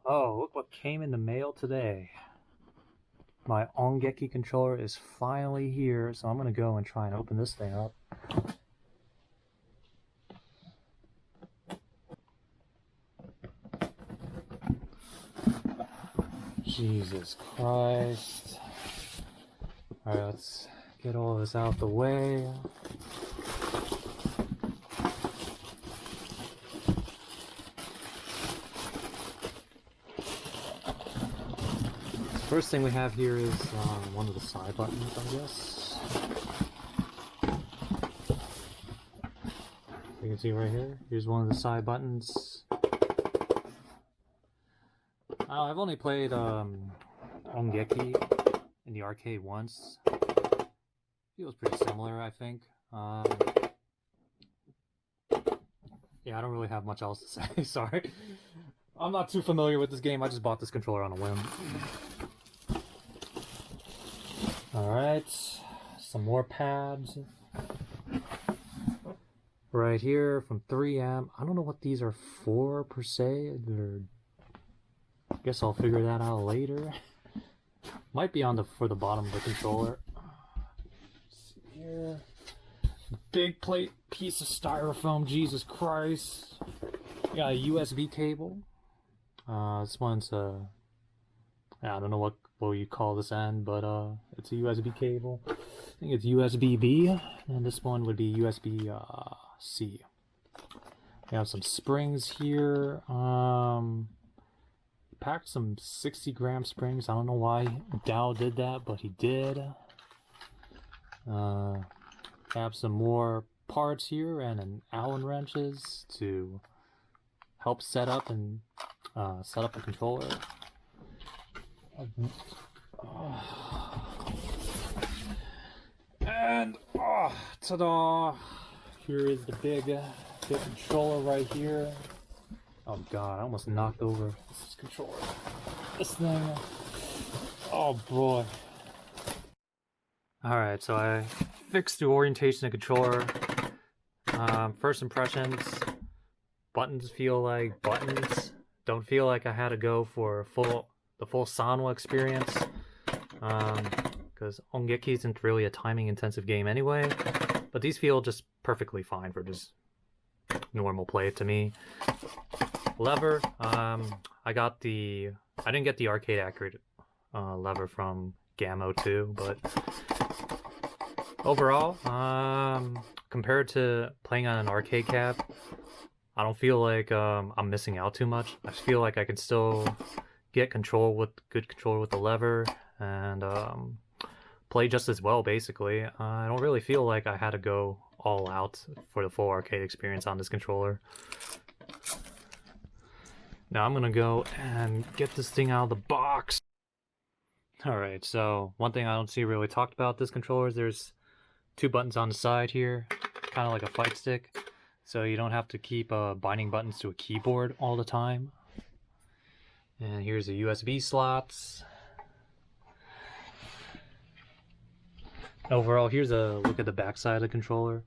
Oh, look what came in the mail today. My Ongeki controller is finally here, so I'm gonna go and try and open this thing up. Jesus Christ. Alright, let's get all this out the way. First thing we have here is one of the side buttons, I guess. You can see right here. Here's one of the side buttons. I've only played Ongeki in the arcade once. Feels pretty similar, I think. Yeah, I don't really have much else to say. Sorry. I'm not too familiar with this game. I just bought this controller on a whim. Alright, some more pads. Right here from 3M. I don't know what these are for per se. I guess I'll figure that out later. Might be on for the bottom of the controller. Here. Big plate piece of styrofoam, Jesus Christ. Got a USB cable. This one's I don't know what you call this end, but it's a USB cable. I think it's USB-B, and this one would be USB-C. We have some springs here. Packed some 60-gram springs. I don't know why Dow did that, but he did. Have some more parts here and an Allen wrenches to help set up a controller. And ta-da! Here is the big controller right here. Oh god, I almost knocked over this controller. This thing. Oh boy. Alright, so I fixed the orientation of the controller. First impressions, buttons feel like buttons. Don't feel like I had to go for the full Sanwa experience. Because Ongeki isn't really a timing intensive game anyway. But these feel just perfectly fine for just normal play to me. Lever, I didn't get the arcade accurate lever from Gamo2, but overall, compared to playing on an arcade cab, I don't feel like I'm missing out too much. I feel like I can still get good control with the lever and play just as well, basically. I don't really feel like I had to go all out for the full arcade experience on this controller. Now I'm gonna go and get this thing out of the box. Alright, so one thing I don't see really talked about this controller is there's two buttons on the side here, kind of like a fight stick, so you don't have to keep binding buttons to a keyboard all the time. And here's the USB slots. Overall, here's a look at the back side of the controller.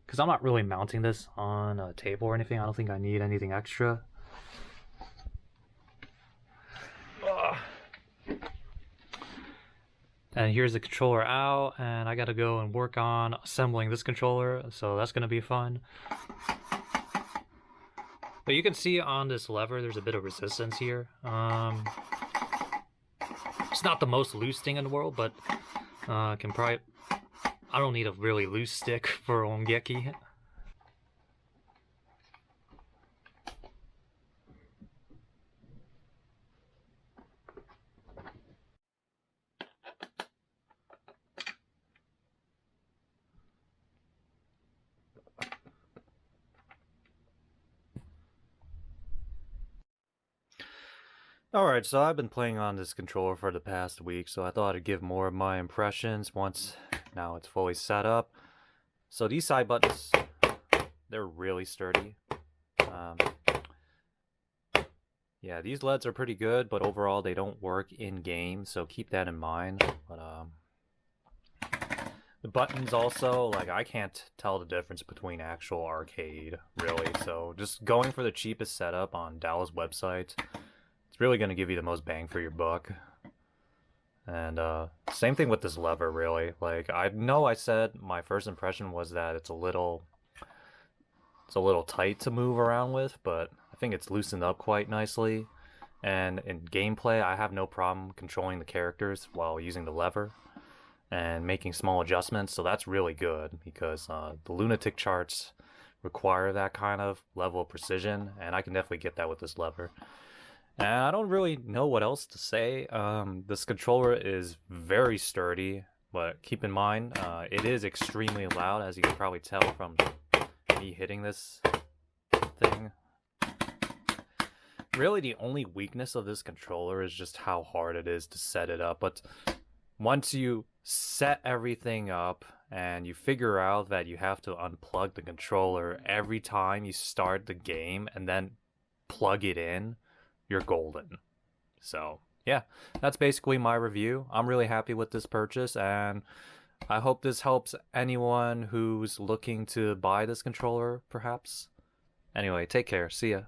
Because I'm not really mounting this on a table or anything, I don't think I need anything extra. And here's the controller out, and I gotta go and work on assembling this controller, so that's gonna be fun. But you can see on this lever, there's a bit of resistance here. It's not the most loose thing in the world, but I don't need a really loose stick for Ongeki. Alright, so I've been playing on this controller for the past week, so I thought I'd give more of my impressions once now it's fully set up. So these side buttons, they're really sturdy. Yeah, these LEDs are pretty good, but overall they don't work in-game, so keep that in mind. But the buttons also, like, I can't tell the difference between actual arcade, really, so just going for the cheapest setup on Dow's website, it's It's really going to give you the most bang for your buck. And same thing with this lever, really. Like, I know I said my first impression was that it's a little tight to move around with, but I think it's loosened up quite nicely. And in gameplay, I have no problem controlling the characters while using the lever and making small adjustments, so that's really good because the lunatic charts require that kind of level of precision, and I can definitely get that with this lever. And I don't really know what else to say. This controller is very sturdy, but keep in mind, it is extremely loud, as you can probably tell from me hitting this thing. Really, the only weakness of this controller is just how hard it is to set it up, but once you set everything up and you figure out that you have to unplug the controller every time you start the game and then plug it in, you're golden. So yeah, that's basically my review. I'm really happy with this purchase, and I hope this helps anyone who's looking to buy this controller, perhaps. Anyway, take care. See ya.